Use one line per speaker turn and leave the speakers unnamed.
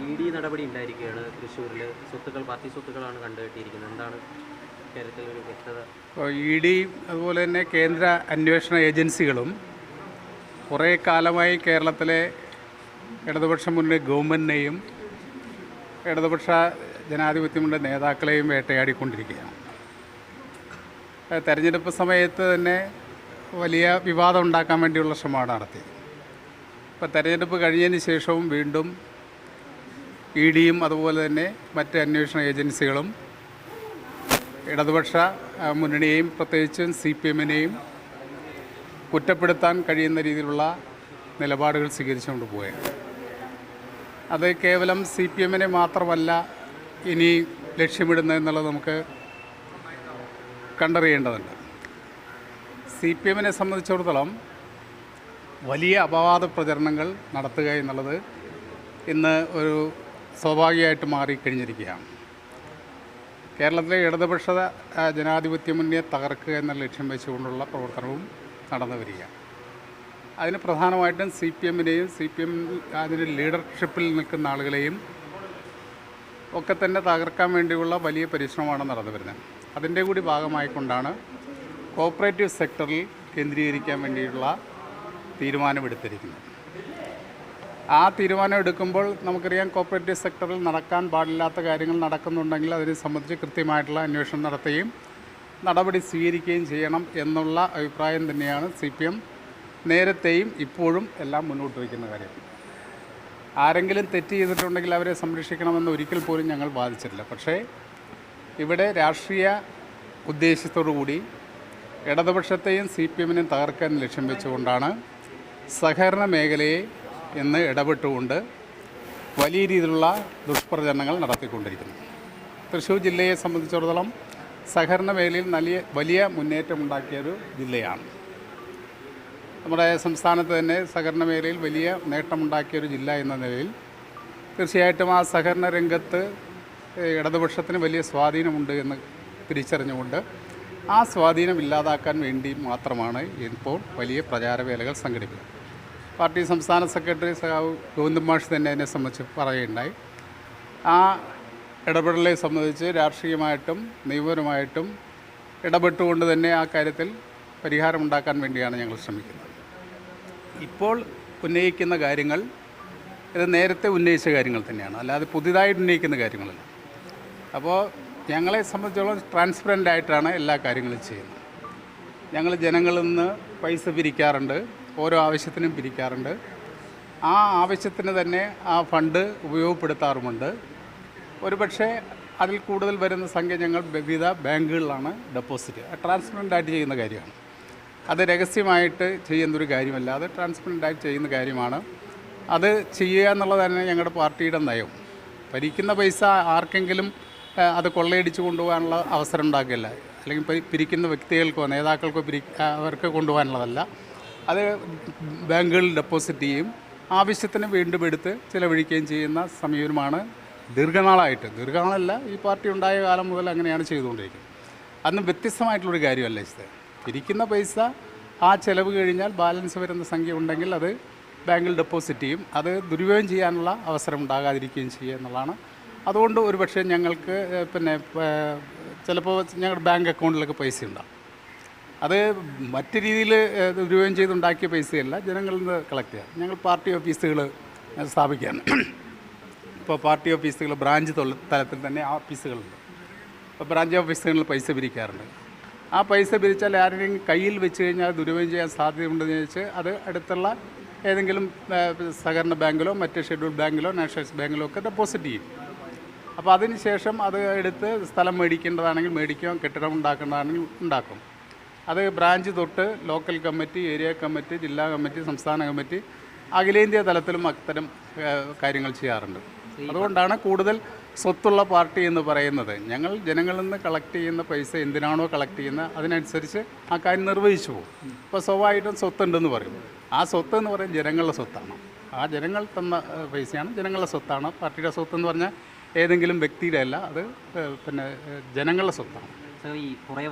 ED നടപടി ഉണ്ടായിരിക്കുകയാണ് തൃശ്ശൂരിൽ. Party സ്വത്തുക്കളാണ് കണ്ടുകെട്ടിയിരിക്കുന്നത്. എന്താണ് കേരളത്തിൽ ഒരു വ്യക്തത?
ED അതുപോലെ തന്നെ കേന്ദ്ര അന്വേഷണ ഏജൻസികളും കുറേ കാലമായി കേരളത്തിലെ ഇടതുപക്ഷ മുന്നണി ഗവൺമെൻറ്റിനെയും ഇടതുപക്ഷ ജനാധിപത്യ മുന്നണി നേതാക്കളെയും വേട്ടയാടിക്കൊണ്ടിരിക്കുകയാണ്. തെരഞ്ഞെടുപ്പ് സമയത്ത് തന്നെ വലിയ വിവാദം ഉണ്ടാക്കാൻ വേണ്ടിയുള്ള ശ്രമമാണ് നടത്തിയത്. ഇപ്പോൾ തെരഞ്ഞെടുപ്പ് കഴിഞ്ഞതിന് ശേഷവും വീണ്ടും EDയും അതുപോലെ തന്നെ മറ്റ് അന്വേഷണ ഏജൻസികളും ഇടതുപക്ഷ മുന്നണിയെയും പ്രത്യേകിച്ചും CPMനെയും കുറ്റപ്പെടുത്താൻ കഴിയുന്ന രീതിയിലുള്ള നിലപാടുകൾ സ്വീകരിച്ചുകൊണ്ട് പോവുകയാണ്. അത് കേവലം CPMനെ മാത്രമല്ല ഇനി ലക്ഷ്യമിടുന്നതെന്നുള്ളത് നമുക്ക് കണ്ടറിയേണ്ടതുണ്ട്. CPMനെ സംബന്ധിച്ചിടത്തോളം വലിയ അപവാദ പ്രചരണങ്ങൾ നടത്തുക എന്നുള്ളത് ഇന്ന് ഒരു സ്വാഭാവികമായിട്ട് മാറിക്കഴിഞ്ഞിരിക്കുകയാണ്. കേരളത്തിലെ ഇടതുപക്ഷ ജനാധിപത്യ മുന്നണിയെ തകർക്കുക എന്ന ലക്ഷ്യം വെച്ചുകൊണ്ടുള്ള പ്രവർത്തനവും നടന്നു വരികയാണ്. അതിന് പ്രധാനമായിട്ടും CPMനെയും CPM അതിന് ലീഡർഷിപ്പിൽ നിൽക്കുന്ന ആളുകളെയും ഒക്കെ തന്നെ തകർക്കാൻ വേണ്ടിയുള്ള വലിയ പരിശ്രമമാണ് നടന്നു വരുന്നത്. അതിൻ്റെ കൂടി ഭാഗമായിക്കൊണ്ടാണ് കോപ്പറേറ്റീവ് സെക്ടറിൽ കേന്ദ്രീകരിക്കാൻ വേണ്ടിയുള്ള തീരുമാനമെടുത്തിരിക്കുന്നത്. ആ തീരുമാനം എടുക്കുമ്പോൾ നമുക്കറിയാം, കോപ്പറേറ്റീവ് സെക്ടറിൽ നടക്കാൻ പാടില്ലാത്ത കാര്യങ്ങൾ നടക്കുന്നുണ്ടെങ്കിൽ അതിനെ സംബന്ധിച്ച് കൃത്യമായിട്ടുള്ള അന്വേഷണം നടത്തുകയും നടപടി സ്വീകരിക്കുകയും ചെയ്യണം എന്നുള്ള അഭിപ്രായം തന്നെയാണ് CPM നേരത്തെയും ഇപ്പോഴും എല്ലാം മുന്നോട്ട് വയ്ക്കുന്ന കാര്യം. ആരെങ്കിലും തെറ്റ് ചെയ്തിട്ടുണ്ടെങ്കിൽ അവരെ സംരക്ഷിക്കണമെന്ന് ഒരിക്കൽ പോലും ഞങ്ങൾ ബാധിച്ചിട്ടില്ല. പക്ഷേ ഇവിടെ രാഷ്ട്രീയ ഉദ്ദേശത്തോടു കൂടി ഇടതുപക്ഷത്തെയും CPMനെയും തകർക്കാൻ ലക്ഷ്യം വെച്ചുകൊണ്ടാണ് സഹകരണ മേഖലയെ എന്ന് ഇടപെട്ടുകൊണ്ട് വലിയ രീതിയിലുള്ള ദുഷ്പ്രചരണങ്ങൾ നടത്തിക്കൊണ്ടിരിക്കുന്നത്. തൃശ്ശൂർ ജില്ലയെ സംബന്ധിച്ചിടത്തോളം സഹകരണ മേഖലയിൽ വലിയ മുന്നേറ്റമുണ്ടാക്കിയൊരു ജില്ലയാണ്. നമ്മുടെ സംസ്ഥാനത്ത് തന്നെ സഹകരണ മേഖലയിൽ വലിയ നേട്ടമുണ്ടാക്കിയൊരു ജില്ല എന്ന നിലയിൽ തീർച്ചയായിട്ടും ആ സഹകരണ രംഗത്ത് ഇടതുപക്ഷത്തിന് വലിയ സ്വാധീനമുണ്ട് എന്ന് തിരിച്ചറിഞ്ഞുകൊണ്ട് ആ സ്വാധീനം ഇല്ലാതാക്കാൻ വേണ്ടി മാത്രമാണ് ഇപ്പോൾ വലിയ പ്രചാരവേലകൾ സംഘടിപ്പിക്കുന്നത്. പാർട്ടി സംസ്ഥാന സെക്രട്ടറി സഖാവ് ഗോവിന്ദൻ മാഷ് തന്നെ അതിനെ സംബന്ധിച്ച് പറയുകയുണ്ടായി. ആ ഇടപെടലെ സംബന്ധിച്ച് രാഷ്ട്രീയമായിട്ടും നിയമപരമായിട്ടും ഇടപെട്ടുകൊണ്ട് തന്നെ ആ കാര്യത്തിൽ പരിഹാരമുണ്ടാക്കാൻ വേണ്ടിയാണ് ഞങ്ങൾ ശ്രമിക്കുന്നത്. ഇപ്പോൾ ഉന്നയിക്കുന്ന കാര്യങ്ങൾ ഇത് നേരത്തെ ഉന്നയിച്ച കാര്യങ്ങൾ തന്നെയാണ്, അല്ലാതെ പുതിയതായിട്ട് ഉന്നയിക്കുന്ന കാര്യങ്ങളല്ല. അപ്പോൾ ഞങ്ങളെ സംബന്ധിച്ചോളം ട്രാൻസ്പെറൻ്റ് ആയിട്ടാണ് എല്ലാ കാര്യങ്ങളും ചെയ്യുന്നത്. ഞങ്ങൾ ജനങ്ങളിൽ നിന്ന് പൈസ പിരിക്കാറുണ്ട്, ഓരോ ആവശ്യത്തിനും പിരിക്കാറുണ്ട്. ആ ആവശ്യത്തിന് തന്നെ ആ ഫണ്ട് ഉപയോഗപ്പെടുത്താറുമുണ്ട്. ഒരുപക്ഷെ അതിൽ കൂടുതൽ വരുന്ന സംഖ്യ ഞങ്ങൾ വിവിധ ബാങ്കുകളിലാണ് ഡെപ്പോസിറ്റ്. ട്രാൻസ്പെറൻ്റായിട്ട് ചെയ്യുന്ന കാര്യമാണ്. അത് രഹസ്യമായിട്ട് ചെയ്യുന്നൊരു കാര്യമല്ല, അത് ട്രാൻസ്പെറൻ്റായിട്ട് ചെയ്യുന്ന കാര്യമാണ്. അത് ചെയ്യുക എന്നുള്ളത് തന്നെ ഞങ്ങളുടെ പാർട്ടിയുടെ നയം. ഭരിക്കുന്ന പൈസ ആർക്കെങ്കിലും അത് കൊള്ളയടിച്ച് കൊണ്ടുപോകാനുള്ള അവസരം ഉണ്ടാക്കില്ല, അല്ലെങ്കിൽ പിരിക്കുന്ന വ്യക്തികൾക്കോ നേതാക്കൾക്കോ അവർക്ക് കൊണ്ടുപോകാനുള്ളതല്ല. അത് ബാങ്കുകളിൽ ഡെപ്പോസിറ്റ് ചെയ്യും, ആവശ്യത്തിന് വീണ്ടും എടുത്ത് ചിലവഴിക്കുകയും ചെയ്യുന്ന സമീപനമാണ് ദീർഘനാളല്ല, ഈ പാർട്ടി ഉണ്ടായ കാലം മുതൽ അങ്ങനെയാണ് ചെയ്തുകൊണ്ടിരിക്കുന്നത്. അന്ന് വ്യത്യസ്തമായിട്ടുള്ളൊരു കാര്യമല്ല ഇത്. പിരിക്കുന്ന പൈസ ആ ചിലവ് കഴിഞ്ഞാൽ ബാലൻസ് വരുന്ന സംഖ്യ ഉണ്ടെങ്കിൽ അത് ബാങ്കിൽ ഡെപ്പോസിറ്റ് ചെയ്യും, അത് ദുരുപയോഗം ചെയ്യാനുള്ള അവസരം ഉണ്ടാകാതിരിക്കുകയും ചെയ്യുക എന്നുള്ളതാണ്. അതുകൊണ്ട് ഒരുപക്ഷെ ഞങ്ങൾക്ക് ചിലപ്പോൾ ഞങ്ങളുടെ ബാങ്ക് അക്കൗണ്ടിലൊക്കെ പൈസ ഉണ്ടാകും. അത് മറ്റു രീതിയിൽ ദുരുപയോഗം ചെയ്തുണ്ടാക്കിയ പൈസയല്ല, ജനങ്ങളിൽ നിന്ന് കളക്ട് ചെയ്യാം. ഞങ്ങൾ പാർട്ടി ഓഫീസുകൾ സ്ഥാപിക്കുകയാണ്. ഇപ്പോൾ പാർട്ടി ഓഫീസുകൾ ബ്രാഞ്ച് തലത്തിൽ തന്നെ ഓഫീസുകളുണ്ട്. ഇപ്പോൾ ബ്രാഞ്ച് ഓഫീസുകളിൽ പൈസ പിരിക്കാറുണ്ട്. ആ പൈസ പിരിച്ചാൽ ആരുടെയും കയ്യിൽ വെച്ച് കഴിഞ്ഞാൽ ദുരുപയോഗം ചെയ്യാൻ സാധ്യതയുണ്ടെന്ന് വെച്ച് അത് അടുത്തുള്ള ഏതെങ്കിലും സഹകരണ ബാങ്കിലോ മറ്റ് ഷെഡ്യൂൾ ബാങ്കിലോ നാഷണലൈസ് ബാങ്കിലോ ഒക്കെ ഡെപ്പോസിറ്റ് ചെയ്യും. അപ്പോൾ അതിന് ശേഷം അത് എടുത്ത് സ്ഥലം മേടിക്കേണ്ടതാണെങ്കിൽ മേടിക്കും, കെട്ടിടം ഉണ്ടാക്കേണ്ടതാണെങ്കിൽ ഉണ്ടാക്കും. അത് ബ്രാഞ്ച് തൊട്ട് ലോക്കൽ കമ്മിറ്റി, ഏരിയ കമ്മിറ്റി, ജില്ലാ കമ്മിറ്റി, സംസ്ഥാന കമ്മിറ്റി, അഖിലേന്ത്യാ തലത്തിലും അത്തരം കാര്യങ്ങൾ ചെയ്യാറുണ്ട്. അതുകൊണ്ടാണ് കൂടുതൽ സ്വത്തുള്ള പാർട്ടി എന്ന് പറയുന്നത്. ഞങ്ങൾ ജനങ്ങളിൽ നിന്ന് കളക്ട് ചെയ്യുന്ന പൈസ എന്തിനാണോ കളക്ട് ചെയ്യുന്നത് അതിനനുസരിച്ച് ആ കാര്യം നിർവഹിച്ചു പോകും. ഇപ്പോൾ സ്വാഭാവികമായിട്ടും സ്വത്തുണ്ടെന്ന് പറയും. ആ സ്വത്ത് എന്ന് പറയുന്നത് ജനങ്ങളുടെ സ്വത്താണ്. ആ ജനങ്ങൾ തന്ന പൈസയാണ്, ജനങ്ങളുടെ സ്വത്താണ്. പാർട്ടിയുടെ സ്വത്തെന്ന് പറഞ്ഞാൽ ഏതെങ്കിലും വ്യക്തിയുടെ അല്ല, അത് ജനങ്ങളുടെ സ്വത്താണ്.
ഈ കുറേ